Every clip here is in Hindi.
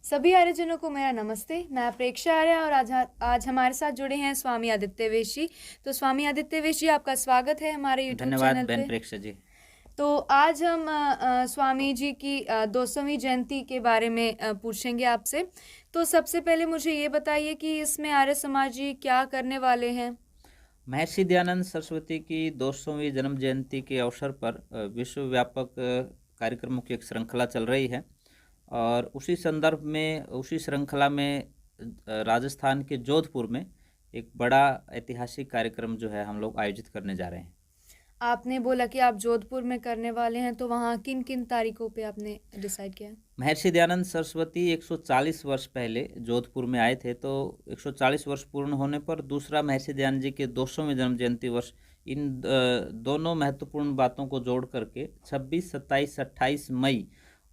सभी आर्यजनों को मेरा नमस्ते। मैं प्रेक्षा आर्य और आज हमारे साथ जुड़े हैं स्वामी आदित्य वेश जी। तो स्वामी आदित्य वेश जी, आपका स्वागत है हमारे यूट्यूब धन्यवाद चैनल बहन पे। प्रेक्षा जी। तो आज हम स्वामी जी की 200वीं जयंती के बारे में पूछेंगे आपसे। तो सबसे पहले मुझे ये बताइए कि इसमें आर्य समाज जी क्या करने वाले हैं। महर्षि दयानंद सरस्वती की 200वीं जन्म जयंती के अवसर पर विश्वव्यापक कार्यक्रमों की एक श्रृंखला चल रही है और उसी संदर्भ में उसी श्रृंखला में राजस्थान के जोधपुर में एक बड़ा ऐतिहासिक कार्यक्रम जो है हम लोग आयोजित करने जा रहे हैं। आपने बोला कि आप जोधपुर में करने वाले हैं, तो वहाँ किन किन तारीखों पे आपने डिसाइड किया है? महर्षि दयानंद सरस्वती 140 वर्ष पहले जोधपुर में आए थे, तो 140 वर्ष पूर्ण होने पर दूसरा महर्षि दयानंद जी के 200वें जन्म जयंती वर्ष, इन दोनों महत्वपूर्ण बातों को जोड़ करके 26, 27, 28 मई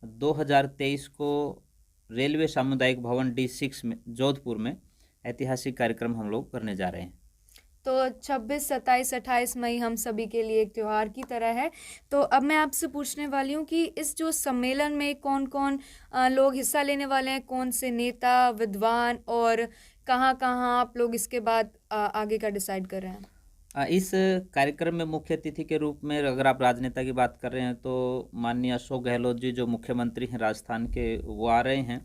2023 को रेलवे सामुदायिक भवन D6 में जोधपुर में ऐतिहासिक कार्यक्रम हम लोग करने जा रहे हैं। तो 26, 27, 28 मई हम सभी के लिए एक त्योहार की तरह है। तो अब मैं आपसे पूछने वाली हूँ कि इस जो सम्मेलन में कौन कौन लोग हिस्सा लेने वाले हैं, कौन से नेता, विद्वान, और कहाँ कहाँ आप लोग इसके बाद आगे का डिसाइड कर रहे हैं। इस कार्यक्रम में मुख्य अतिथि के रूप में अगर आप राजनेता की बात कर रहे हैं तो माननीय अशोक गहलोत जी जो मुख्यमंत्री हैं राजस्थान के, वो आ रहे हैं।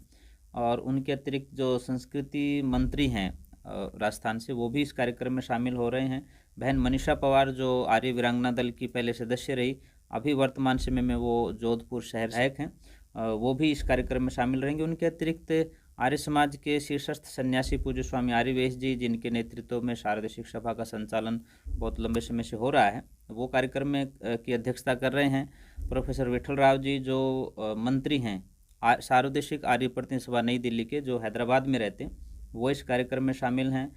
और उनके अतिरिक्त जो संस्कृति मंत्री हैं राजस्थान से, वो भी इस कार्यक्रम में शामिल हो रहे हैं। बहन मनीषा पवार जो आर्य वीरांगना दल की पहले सदस्य रही, अभी वर्तमान समय में वो जोधपुर शहर विधायक हैं, वो भी इस कार्यक्रम में शामिल रहेंगे। उनके अतिरिक्त आर्य समाज के शीर्षस्थ सन्यासी पूज्य स्वामी आर्यवेश जी, जिनके नेतृत्व में शारदीय शिक्षा सभा का संचालन बहुत लंबे समय से हो रहा है, वो कार्यक्रम में की अध्यक्षता कर रहे हैं। प्रोफेसर विठल राव जी जो मंत्री हैं सार्वदेशिक आर्य प्रतिनिधि सभा नई दिल्ली के, जो हैदराबाद में रहते हैं, वो इस कार्यक्रम में शामिल हैं।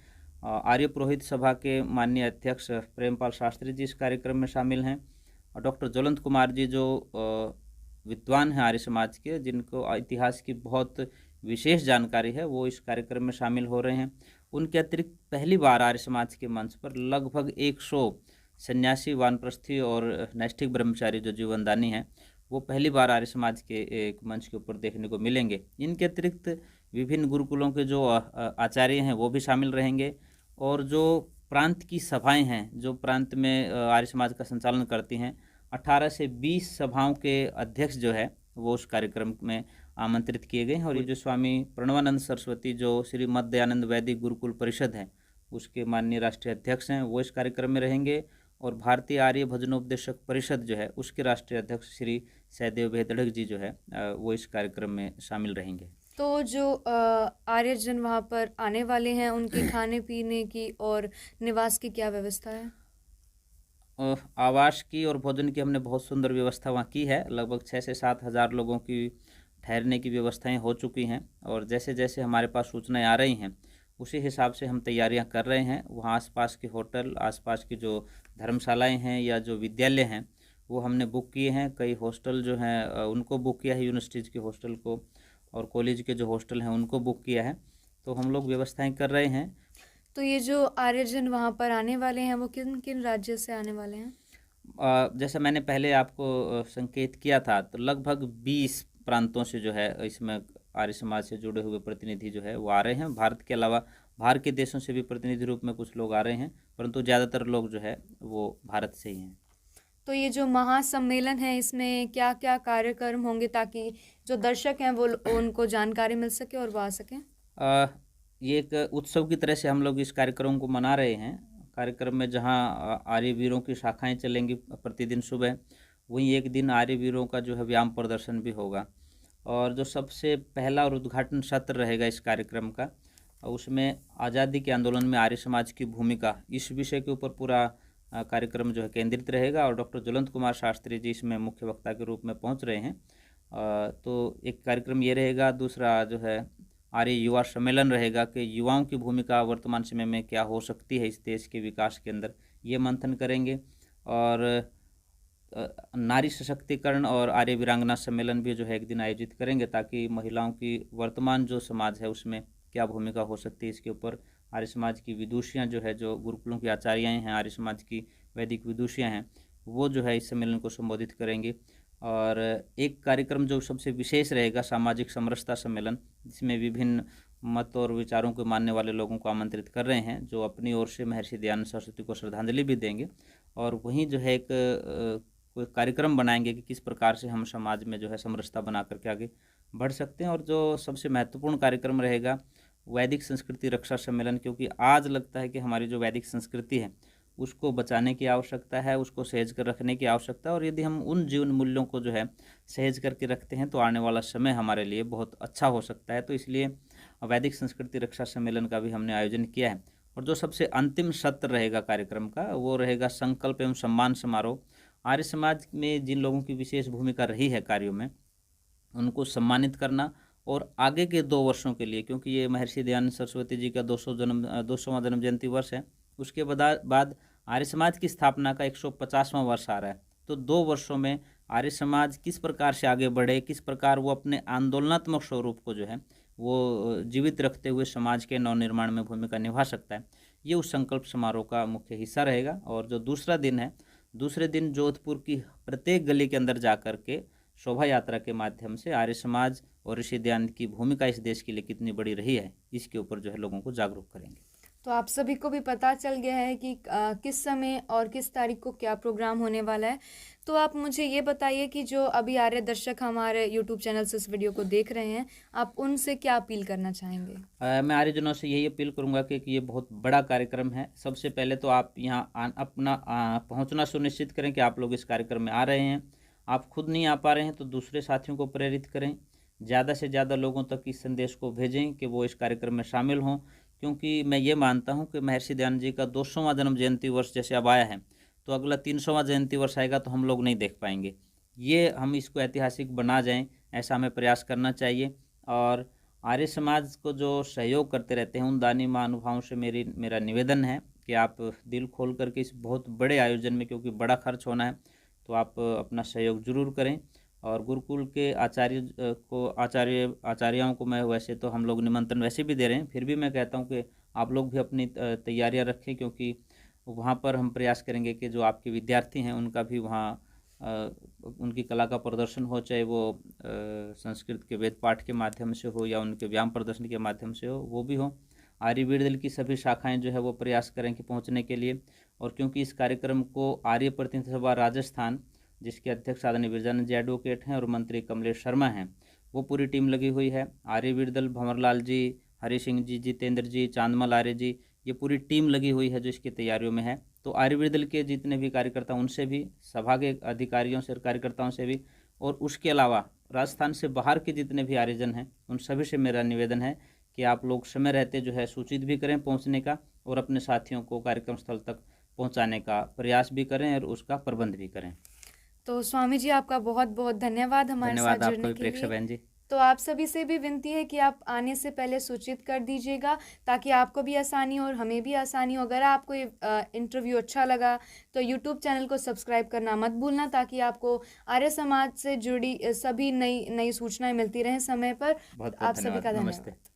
आर्य पुरोहित सभा के माननीय अध्यक्ष प्रेमपाल शास्त्री जी इस कार्यक्रम में शामिल हैं। और डॉक्टर ज्वलंत कुमार जी जो विद्वान हैं आर्य समाज के, जिनको इतिहास की बहुत विशेष जानकारी है, वो इस कार्यक्रम में शामिल हो रहे हैं। उनके अतिरिक्त पहली बार आर्य समाज के मंच पर लगभग 100 सन्यासी, वानप्रस्थी और नैष्ठिक ब्रह्मचारी जो जीवनदानी हैं, वो पहली बार आर्य समाज के एक मंच के ऊपर देखने को मिलेंगे। इनके अतिरिक्त विभिन्न गुरुकुलों के जो आचार्य हैं वो भी शामिल रहेंगे। और जो प्रांत की सभाएं हैं, जो प्रांत में आर्य समाज का संचालन करती हैं, 18 से 20 सभाओं के अध्यक्ष जो है वो उस कार्यक्रम में आमंत्रित किए गए हैं। और ये जो स्वामी प्रणवानंद सरस्वती जो श्री मध्य दयानंद वैदिक गुरुकुल परिषद है, उसके माननीय राष्ट्रीय अध्यक्ष हैं, वो इस कार्यक्रम में रहेंगे। और भारतीय आर्य भजनोपदेशक परिषद जो है, उसके राष्ट्रीय अध्यक्ष श्री सहदेव भेदड़क जी जो है वो इस कार्यक्रम में शामिल रहेंगे। तो जो आर्यजन वहाँ पर आने वाले हैं, उनके खाने पीने की और निवास की क्या व्यवस्था है? आवास की और भोजन की हमने बहुत सुंदर व्यवस्था वहाँ की है। लगभग 6 से 7 हज़ार लोगों की ठहरने की व्यवस्थाएं हो चुकी हैं। और जैसे जैसे हमारे पास सूचनाएं आ रही हैं, उसी हिसाब से हम तैयारियां कर रहे हैं। वहाँ आसपास के होटल, आसपास की जो धर्मशालाएं हैं या जो विद्यालय हैं, वो हमने बुक किए हैं। कई हॉस्टल जो हैं उनको बुक किया है, यूनिवर्सिटीज़ के हॉस्टल को, और कॉलेज के जो हॉस्टल हैं उनको बुक किया है। तो हम लोग व्यवस्थाएं कर रहे हैं। तो ये जो आर्यजन वहाँ पर आने वाले हैं, वो किन किन राज्य से आने वाले हैं? जैसा मैंने पहले आपको संकेत किया था, तो लगभग 20 प्रांतों से जो है इसमें आर्य समाज से जुड़े हुए प्रतिनिधि जो है वो आ रहे हैं। भारत के अलावा बाहर के देशों से भी प्रतिनिधि रूप में कुछ लोग आ रहे हैं, परंतु ज़्यादातर लोग जो है वो भारत से ही हैं। तो ये जो महासम्मेलन है, इसमें क्या क्या कार्यक्रम होंगे ताकि जो दर्शक हैं वो उनको जानकारी मिल सके और वो आ सकें? अ, ये एक उत्सव की तरह से हम लोग इस कार्यक्रम को मना रहे हैं। कार्यक्रम में जहाँ आर्य वीरों की शाखाएं चलेंगी प्रतिदिन सुबह, वहीं एक दिन आर्य वीरों का जो है व्यायाम प्रदर्शन भी होगा। और जो सबसे पहला और उद्घाटन सत्र रहेगा इस कार्यक्रम का, उसमें आज़ादी के आंदोलन में आर्य समाज की भूमिका, इस विषय के ऊपर पूरा कार्यक्रम जो है केंद्रित रहेगा। और डॉक्टर ज्वलंत कुमार शास्त्री जी इसमें मुख्य वक्ता के रूप में पहुंच रहे हैं। तो एक कार्यक्रम ये रहेगा। दूसरा जो है आर्य युवा सम्मेलन रहेगा कि युवाओं की भूमिका वर्तमान समय में क्या हो सकती है इस देश के विकास के अंदर, ये मंथन करेंगे। और नारी सशक्तिकरण और आर्य वीरांगना सम्मेलन भी जो है एक दिन आयोजित करेंगे, ताकि महिलाओं की वर्तमान जो समाज है उसमें क्या भूमिका हो सकती है, इसके ऊपर आर्य समाज की विदुषियाँ जो है, जो गुरुकुलों की आचार्याएँ हैं, आर्य समाज की वैदिक विदुषियाँ हैं, वो जो है इस सम्मेलन को संबोधित करेंगे। और एक कार्यक्रम जो सबसे विशेष रहेगा, सामाजिक समरसता सम्मेलन, जिसमें विभिन्न मत और विचारों के मानने वाले लोगों को आमंत्रित कर रहे हैं, जो अपनी ओर से महर्षि दयानंद सरस्वती को श्रद्धांजलि भी देंगे। और वहीं जो है एक कोई कार्यक्रम बनाएंगे कि किस प्रकार से हम समाज में जो है समरसता बना करके आगे बढ़ सकते हैं। और जो सबसे महत्वपूर्ण कार्यक्रम रहेगा, वैदिक संस्कृति रक्षा सम्मेलन, क्योंकि आज लगता है कि हमारी जो वैदिक संस्कृति है उसको बचाने की आवश्यकता है, उसको सहेज कर रखने की आवश्यकता है। और यदि हम उन जीवन मूल्यों को जो है सहेज करके रखते हैं तो आने वाला समय हमारे लिए बहुत अच्छा हो सकता है। तो इसलिए वैदिक संस्कृति रक्षा सम्मेलन का भी हमने आयोजन किया है। और जो सबसे अंतिम सत्र रहेगा कार्यक्रम का, वो रहेगा संकल्प एवं सम्मान समारोह। आर्य समाज में जिन लोगों की विशेष भूमिका रही है कार्यों में, उनको सम्मानित करना। और आगे के 2 वर्षों के लिए, क्योंकि ये महर्षि दयानंद सरस्वती जी का 200वां जन्म जयंती वर्ष है, उसके बाद आर्य समाज की स्थापना का 150वां वर्ष आ रहा है। तो 2 वर्षों में आर्य समाज किस प्रकार से आगे बढ़े, किस प्रकार वो अपने आंदोलनात्मक स्वरूप को जो है वो जीवित रखते हुए समाज के नवनिर्माण में भूमिका निभा सकता है, ये उस संकल्प समारोह का मुख्य हिस्सा रहेगा। और जो दूसरा दिन है, दूसरे दिन जोधपुर की प्रत्येक गली के अंदर जा कर के शोभा यात्रा के माध्यम से आर्य समाज और ऋषि दयानंद की भूमिका इस देश के लिए कितनी बड़ी रही है, इसके ऊपर जो है लोगों को जागरूक करेंगे। तो आप सभी को भी पता चल गया है कि किस समय और किस तारीख को क्या प्रोग्राम होने वाला है। तो आप मुझे ये बताइए कि जो अभी आर्य दर्शक हमारे यूट्यूब चैनल से इस वीडियो को देख रहे हैं, आप उनसे क्या अपील करना चाहेंगे? मैं आर्यजनों से यही अपील करूंगा कि ये बहुत बड़ा कार्यक्रम है। सबसे पहले तो आप यहाँ अपना पहुँचना सुनिश्चित करें कि आप लोग इस कार्यक्रम में आ रहे हैं। आप खुद नहीं आ पा रहे हैं तो दूसरे साथियों को प्रेरित करें, ज़्यादा से ज़्यादा लोगों तक इस संदेश को भेजें कि वो इस कार्यक्रम में शामिल हों। क्योंकि मैं ये मानता हूँ कि महर्षि दयानंद जी का 200वां जन्म जयंती वर्ष जैसे अब आया है, तो अगला 300वां जयंती वर्ष आएगा तो हम लोग नहीं देख पाएंगे। ये हम इसको ऐतिहासिक बना जाएं, ऐसा हमें प्रयास करना चाहिए। और आर्य समाज को जो सहयोग करते रहते हैं उन दानी महानुभावों से मेरा निवेदन है कि आप दिल खोल करके इस बहुत बड़े आयोजन में, क्योंकि बड़ा खर्च होना है, तो आप अपना सहयोग जरूर करें। और गुरुकुल के आचार्यों को मैं वैसे तो हम लोग निमंत्रण वैसे भी दे रहे हैं, फिर भी मैं कहता हूं कि आप लोग भी अपनी तैयारियां रखें, क्योंकि वहां पर हम प्रयास करेंगे कि जो आपके विद्यार्थी हैं उनका भी वहां उनकी कला का प्रदर्शन हो, चाहे वो संस्कृत के वेद पाठ के माध्यम से हो या उनके व्यायाम प्रदर्शन के माध्यम से हो, वो भी हो। आर्यवीर दल की सभी शाखाएं जो है वो प्रयास करें कि पहुंचने के लिए। और क्योंकि इस कार्यक्रम को आर्य प्रतिनिधि सभा राजस्थान, जिसके अध्यक्ष आदरणीय बिरजानंद जी एडवोकेट हैं और मंत्री कमलेश शर्मा हैं, वो पूरी टीम लगी हुई है। आर्यवीर दल भंवरलाल जी, हरि सिंह जी, जितेंद्र जी, चांदमल आर्य जी, ये पूरी टीम लगी हुई है जो इसकी तैयारियों में है। तो आर्यवीर दल के जितने भी कार्यकर्ता, उनसे भी, सभा के अधिकारियों से, कार्यकर्ताओं से भी, और उसके अलावा राजस्थान से बाहर के जितने भी आर्यजन हैं उन सभी से मेरा निवेदन है कि आप लोग समय रहते जो है सूचित भी करें पहुंचने का, और अपने साथियों को कार्यक्रम स्थल तक पहुंचाने का प्रयास भी करें और उसका प्रबंध भी करें। तो स्वामी जी, आपका बहुत बहुत धन्यवाद हमारे साथ धन्यवाद जुड़ने आपको भी, के प्रेक्षक लिए। बहन जी। तो आप सभी से भी विनती है कि आप आने से पहले सूचित कर दीजिएगा, ताकि आपको भी आसानी हो और हमें भी आसानी हो। अगर आपको ये इंटरव्यू अच्छा लगा तो यूट्यूब चैनल को सब्सक्राइब करना मत भूलना, ताकि आपको आर्य समाज से जुड़ी सभी नई नई सूचनाएं मिलती रहें समय पर। बहुत बहुत आप सभी का धन्यवाद। धन्यवाद। नमस्ते।